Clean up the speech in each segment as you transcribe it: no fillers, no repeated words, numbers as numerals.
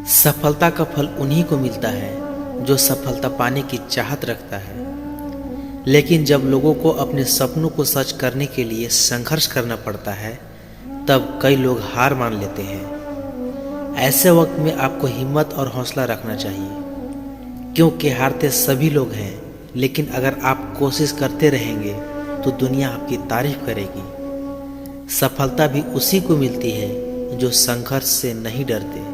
सफलता का फल उन्हीं को मिलता है जो सफलता पाने की चाहत रखता है। लेकिन जब लोगों को अपने सपनों को सच करने के लिए संघर्ष करना पड़ता है, तब कई लोग हार मान लेते हैं। ऐसे वक्त में आपको हिम्मत और हौसला रखना चाहिए, क्योंकि हारते सभी लोग हैं, लेकिन अगर आप कोशिश करते रहेंगे तो दुनिया आपकी तारीफ करेगी। सफलता भी उसी को मिलती है जो संघर्ष से नहीं डरते।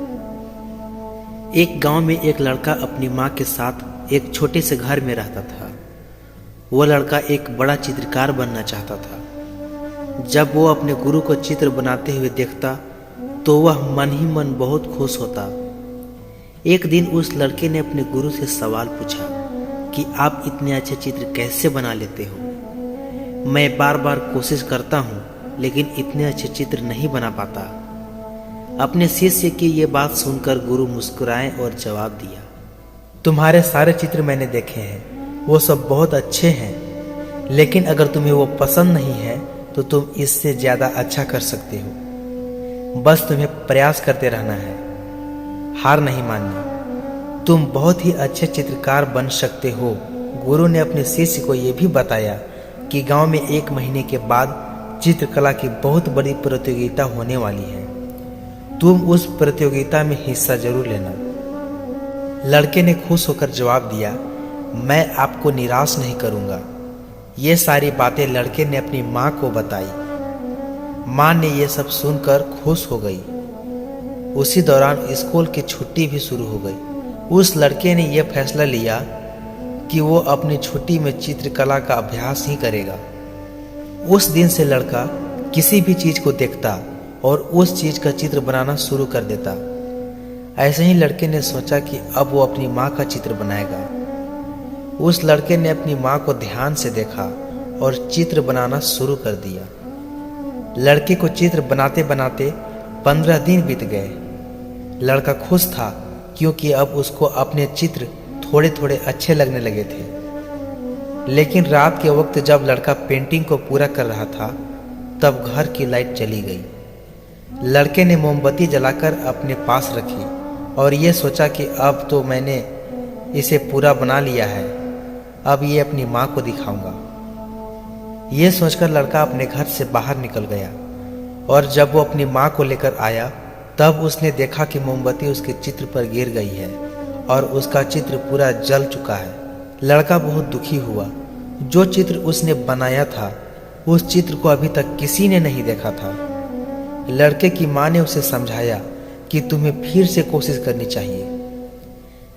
एक गांव में एक लड़का अपनी माँ के साथ एक छोटे से घर में रहता था। वह लड़का एक बड़ा चित्रकार बनना चाहता था। जब वो अपने गुरु को चित्र बनाते हुए देखता तो वह मन ही मन बहुत खुश होता। एक दिन उस लड़के ने अपने गुरु से सवाल पूछा कि आप इतने अच्छे चित्र कैसे बना लेते हो? मैं बार बार कोशिश करता हूँ, लेकिन इतने अच्छे चित्र नहीं बना पाता। अपने शिष्य की ये बात सुनकर गुरु मुस्कुराए और जवाब दिया, तुम्हारे सारे चित्र मैंने देखे हैं, वो सब बहुत अच्छे हैं, लेकिन अगर तुम्हें वो पसंद नहीं है तो तुम इससे ज़्यादा अच्छा कर सकते हो। बस तुम्हें प्रयास करते रहना है, हार नहीं माननी। तुम बहुत ही अच्छे चित्रकार बन सकते हो। गुरु ने अपने शिष्य को यह भी बताया कि गांव में 1 महीने के बाद चित्रकला की बहुत बड़ी प्रतियोगिता होने वाली है। तुम उस प्रतियोगिता में हिस्सा जरूर लेना। लड़के ने खुश होकर जवाब दिया, मैं आपको निराश नहीं करूंगा। ये सारी बातें लड़के ने अपनी माँ को बताई। माँ ने ये सब सुनकर खुश हो गई। उसी दौरान स्कूल की छुट्टी भी शुरू हो गई। उस लड़के ने यह फैसला लिया कि वो अपनी छुट्टी में चित्रकला का अभ्यास ही करेगा। उस दिन से लड़का किसी भी चीज को देखता और उस चीज का चित्र बनाना शुरू कर देता। ऐसे ही लड़के ने सोचा कि अब वो अपनी माँ का चित्र बनाएगा। उस लड़के ने अपनी माँ को ध्यान से देखा और चित्र बनाना शुरू कर दिया। लड़के को चित्र बनाते बनाते 15 दिन बीत गए। लड़का खुश था, क्योंकि अब उसको अपने चित्र थोड़े थोड़े अच्छे लगने लगे थे। लेकिन रात के वक्त जब लड़का पेंटिंग को पूरा कर रहा था, तब घर की लाइट चली गई। लड़के ने मोमबत्ती जलाकर अपने पास रखी और ये सोचा कि अब तो मैंने इसे पूरा बना लिया है, अब ये अपनी माँ को दिखाऊंगा। ये सोचकर लड़का अपने घर से बाहर निकल गया और जब वो अपनी माँ को लेकर आया, तब उसने देखा कि मोमबत्ती उसके चित्र पर गिर गई है और उसका चित्र पूरा जल चुका है। लड़का बहुत दुखी हुआ। जो चित्र उसने बनाया था, उस चित्र को अभी तक किसी ने नहीं देखा था। लड़के की माँ ने उसे समझाया कि तुम्हें फिर से कोशिश करनी चाहिए,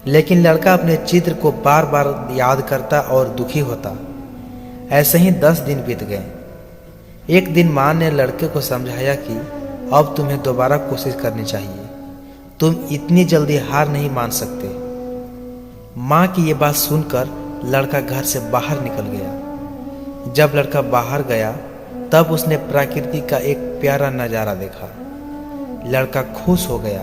लेकिन लड़का अपने चित्र को बार बार याद करता और दुखी होता। ऐसे ही 10 दिन बीत गए। एक दिन माँ ने लड़के को समझाया कि अब तुम्हें दोबारा कोशिश करनी चाहिए, तुम इतनी जल्दी हार नहीं मान सकते। माँ की ये बात सुनकर लड़का घर से बाहर निकल गया। जब लड़का बाहर गया, तब उसने प्रकृति का एक प्यारा नज़ारा देखा। लड़का खुश हो गया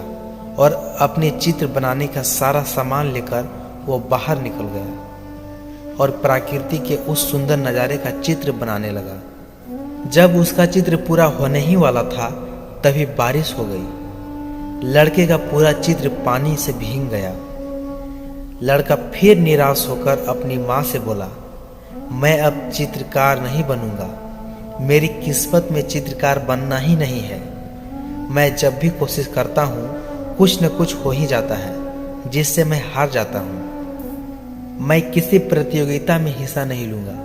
और अपने चित्र बनाने का सारा सामान लेकर वो बाहर निकल गया और प्रकृति के उस सुंदर नज़ारे का चित्र बनाने लगा। जब उसका चित्र पूरा होने ही वाला था, तभी बारिश हो गई। लड़के का पूरा चित्र पानी से भीग गया। लड़का फिर निराश होकर अपनी माँ से बोला, मैं अब चित्रकार नहीं बनूंगा, मेरी किस्मत में चित्रकार बनना ही नहीं है। मैं जब भी कोशिश करता हूँ, कुछ न कुछ हो ही जाता है, जिससे मैं हार जाता हूँ। मैं किसी प्रतियोगिता में हिस्सा नहीं लूंगा।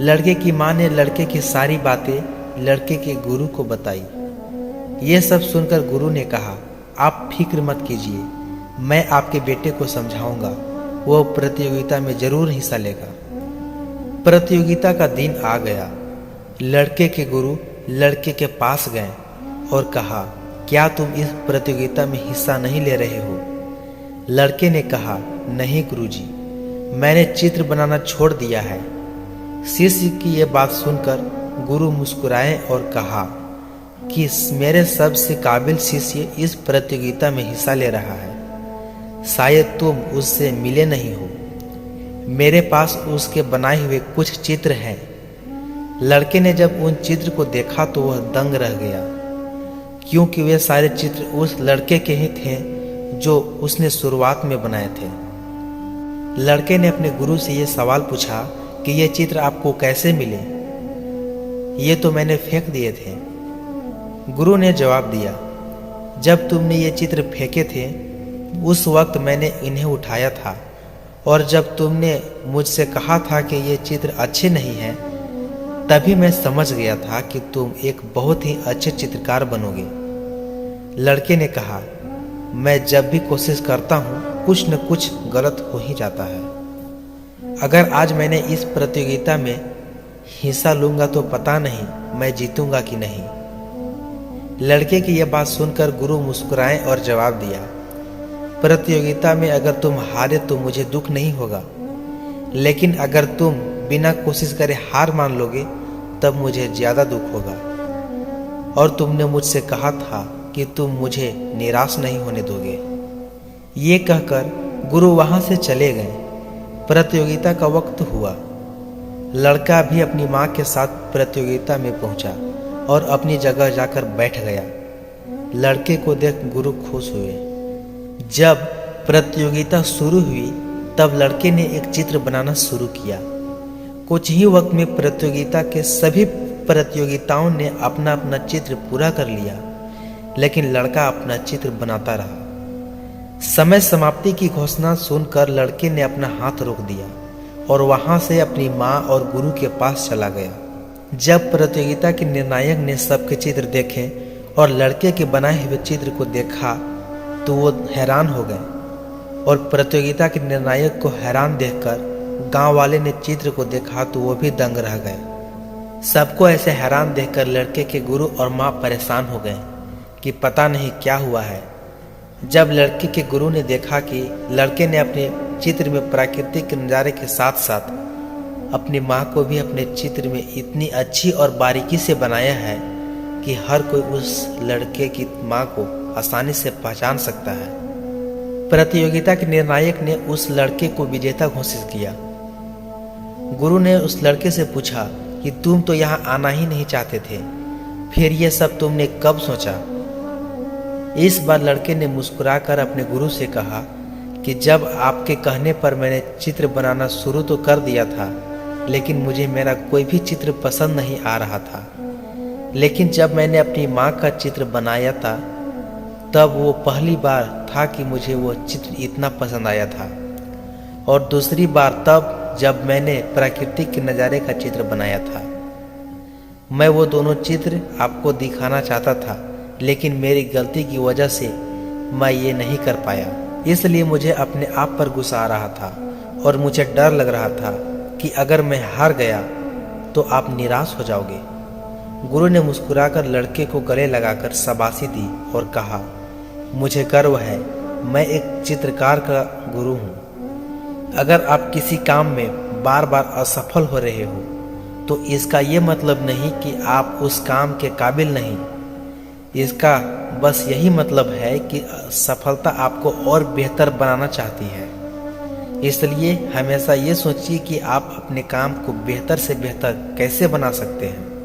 लड़के की माँ ने लड़के की सारी बातें लड़के के गुरु को बताई। ये सब सुनकर गुरु ने कहा, आप फिक्र मत कीजिए, मैं आपके बेटे को समझाऊंगा, वो प्रतियोगिता में जरूर हिस्सा लेगा। प्रतियोगिता का दिन आ गया। लड़के के गुरु लड़के के पास गए और कहा, क्या तुम इस प्रतियोगिता में हिस्सा नहीं ले रहे हो? लड़के ने कहा, नहीं गुरुजी, मैंने चित्र बनाना छोड़ दिया है। शिष्य की यह बात सुनकर गुरु मुस्कुराए और कहा कि मेरे सबसे काबिल शिष्य इस प्रतियोगिता में हिस्सा ले रहा है, शायद तुम उससे मिले नहीं हो। मेरे पास उसके बनाए हुए कुछ चित्र हैं। लड़के ने जब उन चित्र को देखा तो वह दंग रह गया, क्योंकि वे सारे चित्र उस लड़के के ही थे जो उसने शुरुआत में बनाए थे। लड़के ने अपने गुरु से ये सवाल पूछा कि ये चित्र आपको कैसे मिले? ये तो मैंने फेंक दिए थे। गुरु ने जवाब दिया, जब तुमने ये चित्र फेंके थे उस वक्त मैंने इन्हें उठाया था, और जब तुमने मुझसे कहा था कि ये चित्र अच्छे नहीं हैं, तभी मैं समझ गया था कि तुम एक बहुत ही अच्छे चित्रकार बनोगे। लड़के ने कहा, मैं जब भी कोशिश करता हूँ कुछ न कुछ गलत हो ही जाता है। अगर आज मैंने इस प्रतियोगिता में हिस्सा लूंगा तो पता नहीं मैं जीतूंगा कि नहीं। लड़के की यह बात सुनकर गुरु मुस्कुराए और जवाब दिया, प्रतियोगिता में अगर तुम हारे तो मुझे दुख नहीं होगा, लेकिन अगर तुम बिना कोशिश करे हार मान लोगे तब मुझे ज्यादा दुख होगा। और तुमने मुझसे कहा था कि तुम मुझे निराश नहीं होने दोगे। ये कहकर गुरु वहां से चले गए। प्रतियोगिता का वक्त हुआ। लड़का भी अपनी माँ के साथ प्रतियोगिता में पहुंचा और अपनी जगह जाकर बैठ गया। लड़के को देख गुरु खुश हुए। जब प्रतियोगिता शुरू हुई तब लड़के ने एक चित्र बनाना शुरू किया। कुछ ही वक्त में प्रतियोगिता के सभी प्रतियोगिताओं ने अपना अपना चित्र पूरा कर लिया, लेकिन लड़का अपना चित्र बनाता रहा। समय समाप्ति की घोषणा सुनकर लड़के ने अपना हाथ रोक दिया और वहां से अपनी माँ और गुरु के पास चला गया। जब प्रतियोगिता के निर्णायक ने सबके चित्र देखे और लड़के के बनाए हुए चित्र को देखा तो वो हैरान हो गए, और प्रतियोगिता के निर्णायक को हैरान देखकर गांव वाले ने चित्र को देखा तो वो भी दंग रह गए। सबको ऐसे हैरान देखकर लड़के के गुरु और माँ परेशान हो गए कि पता नहीं क्या हुआ है। जब लड़के के गुरु ने देखा कि लड़के ने अपने चित्र में प्राकृतिक नज़ारे के साथ साथ अपनी माँ को भी अपने चित्र में इतनी अच्छी और बारीकी से बनाया है कि हर कोई उस लड़के की माँ को आसानी से पहचान सकता है, प्रतियोगिता के निर्णायक ने उस लड़के को विजेता घोषित किया। गुरु ने उस लड़के से पूछा कि तुम तो यहाँ आना ही नहीं चाहते थे, फिर ये सब तुमने कब सोचा? इस बार लड़के ने मुस्कुराकर अपने गुरु से कहा कि जब आपके कहने पर मैंने चित्र बनाना शुरू तो कर दिया था, लेकिन मुझे मेरा कोई भी चित्र पसंद नहीं आ रहा था। लेकिन जब मैंने अपनी माँ का चित्र बनाया था तब वो पहली बार था कि मुझे वो चित्र इतना पसंद आया था, और दूसरी बार तब जब मैंने प्राकृतिक के नज़ारे का चित्र बनाया था। मैं वो दोनों चित्र आपको दिखाना चाहता था, लेकिन मेरी गलती की वजह से मैं ये नहीं कर पाया। इसलिए मुझे अपने आप पर गुस्सा आ रहा था और मुझे डर लग रहा था कि अगर मैं हार गया तो आप निराश हो जाओगे। गुरु ने मुस्कुराकर लड़के को गले लगाकर शाबाशी दी और कहा, मुझे गर्व है, मैं एक चित्रकार का गुरु हूँ। अगर आप किसी काम में बार बार असफल हो रहे हो तो इसका ये मतलब नहीं कि आप उस काम के काबिल नहीं। इसका बस यही मतलब है कि सफलता आपको और बेहतर बनाना चाहती है। इसलिए हमेशा ये सोचिए कि आप अपने काम को बेहतर से बेहतर कैसे बना सकते हैं।